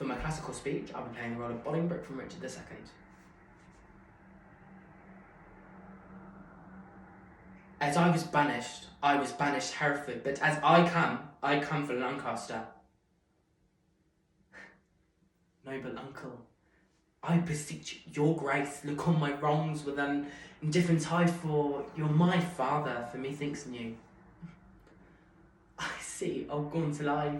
For my classical speech, I'll be playing the role of Bolingbroke from Richard II. As I was banished Hereford, but as I come for Lancaster. Noble uncle, I beseech your grace, look on my wrongs with an indifferent eye, for you're my father, for methinks new. I see, O gaunt alive,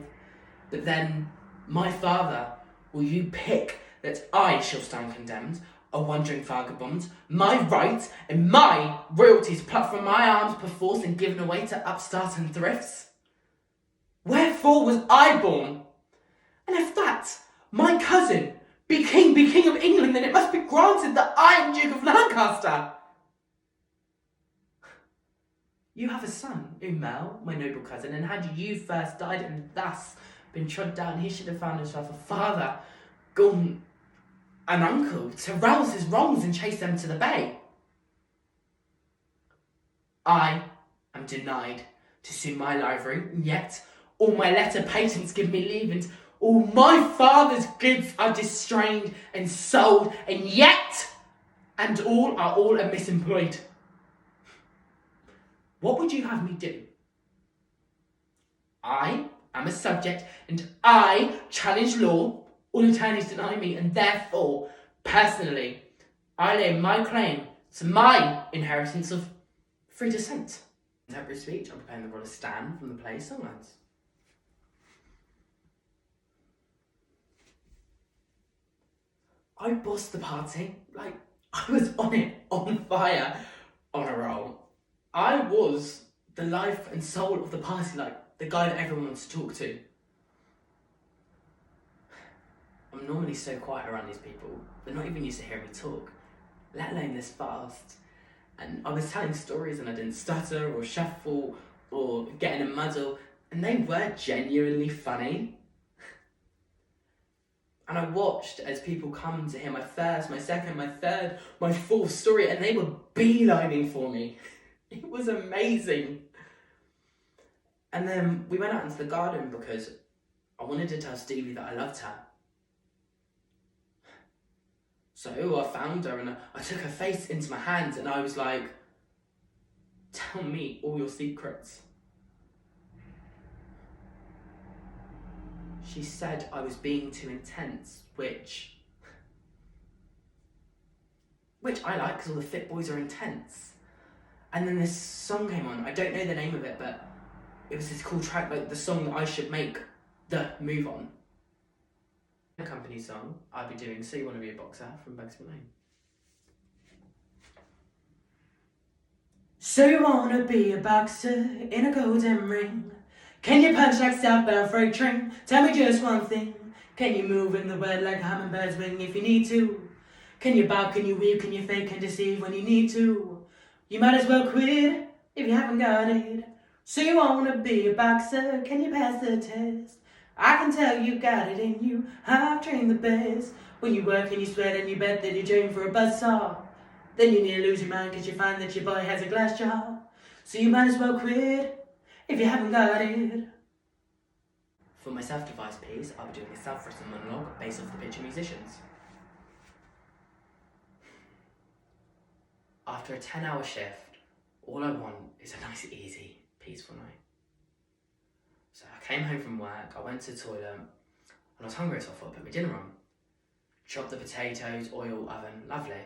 but then, my father, will you pick that I shall stand condemned, a wandering vagabond, my right and my royalties plucked from my arms perforce and given away to upstarts and thrifts? Wherefore was I born? And if that, my cousin, be king of England, then it must be granted that I am Duke of Lancaster. You have a son, Umel, my noble cousin, and had you first died and thus been trod down, he should have found himself a father, gone an uncle, to rouse his wrongs and chase them to the bay. I am denied to sue my livery, yet all my letter patents give me leave, and all my father's goods are distrained and sold, and yet, and all are misemployed. What would you have me do? I am a subject, and I challenge law. All attorneys deny me, and therefore, personally, I lay my claim to my inheritance of free descent. In every speech, I'm preparing the role of Stan from the play Songlines. I bossed the party, like I was on it, on fire, on a roll. I was the life and soul of the party, like the guy that everyone wants to talk to. I'm normally so quiet around these people, they're not even used to hearing me talk, let alone this fast. And I was telling stories and I didn't stutter or shuffle or get in a muddle, and they were genuinely funny. And I watched as people come to hear my first, my second, my third, my fourth story, and they were beelining for me. It was amazing. And then we went out into the garden because I wanted to tell Stevie that I loved her. So I found her and I took her face into my hands and I was like, tell me all your secrets. She said I was being too intense, which I like because all the fit boys are intense. And then this song came on. I don't know the name of it, but it was this cool track, like the song that I should make the move on. A company song I'd be doing So You Want to Be a Boxer from Bugs Malone. So you wanna be a boxer in a golden ring? Can you punch like southbound freight train? Tell me just one thing. Can you move in the wind like a hummingbird's wing if you need to? Can you bob, can you weave, can you fake and deceive when you need to? You might as well quit if you haven't got it. So you wanna be a boxer, can you pass the test? I can tell you got it in you, I've trained the best. When you work and you sweat and you bet that you train for a buzzsaw, then you nearly lose your mind cause you find that your boy has a glass jaw. So you might as well quit if you haven't got it. For my self-devised piece, I'll be doing a self-written monologue based off the picture musicians. After a 10-hour shift, all I want is a nice, easy, peaceful night. So I came home from work, I went to the toilet, and I was hungry, so I thought I'd put my dinner on. Chopped the potatoes, oil, oven, lovely.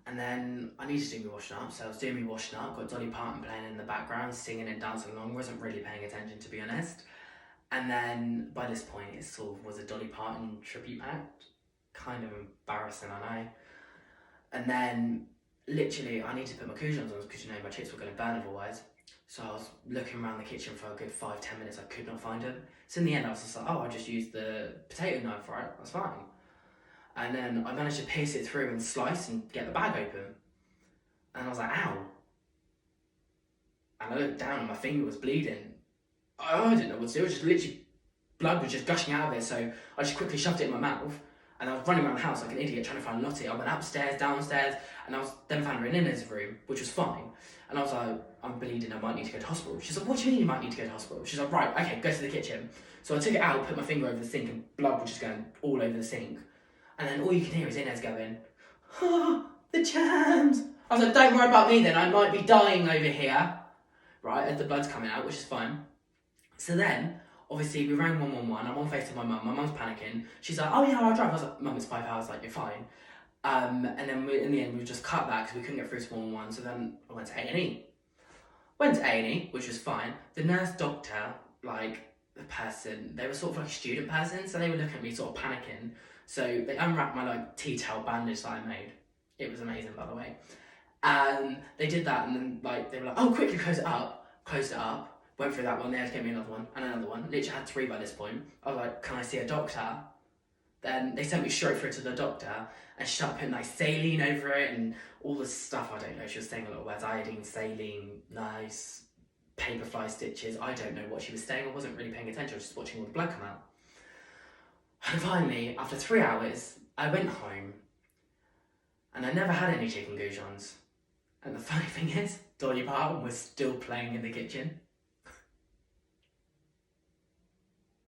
And then I needed to do my washing up, so I was doing my washing up, got Dolly Parton playing in the background, singing and dancing along, wasn't really paying attention to be honest. And then by this point it sort of was a Dolly Parton tribute act. Kind of embarrassing, I know. And then literally I needed to put my coujons on because you know my chips were going to burn otherwise. So I was looking around the kitchen for a good 5-10 minutes, I could not find them. So in the end I was just like, oh, I'll just use the potato knife, right? That's fine. And then I managed to pierce it through and slice and get the bag open. And I was like, ow. And I looked down and my finger was bleeding. I didn't know what to do, it was just literally, blood was just gushing out of it, so I just quickly shoved it in my mouth. And I was running around the house like an idiot trying to find Lottie. I went upstairs, downstairs, and I was then found her in Nina's room, which was fine. And I was like, I'm bleeding, I might need to go to hospital. She's like, what do you mean you might need to go to hospital? She's like, right, okay, go to the kitchen. So I took it out, put my finger over the sink, and blood was just going all over the sink. And then all you can hear is Inez going, oh, the jams. I was like, don't worry about me then, I might be dying over here. Right, as the blood's coming out, which is fine. So then, obviously, we rang 111. I'm on FaceTime with my mum. My mum's panicking. She's like, oh yeah, I'll drive. I was like, Mum, it's 5 hours. Like, you're fine. And then in the end, we just cut that because we couldn't get through to 111. So then I went to A&E. Went to A&E, which was fine. The nurse doctor, like the person, they were sort of like a student person, so they would look at me sort of panicking. So they unwrapped my like T-tail bandage that I made. It was amazing, by the way. And they did that, and then like they were like, oh, quickly close it up. Closed it up. Went through that one, they had to get me another one, and another one. Literally had 3 by this point. I was like, can I see a doctor? Then they sent me straight through to the doctor, and she started putting like saline over it and all this stuff. I don't know, she was saying a lot of words: iodine, saline, nice, paperfly stitches. I don't know what she was saying. I wasn't really paying attention, I was just watching all the blood come out. And finally, after 3 hours, I went home, and I never had any chicken goujons. And the funny thing is, Dolly Parton was still playing in the kitchen.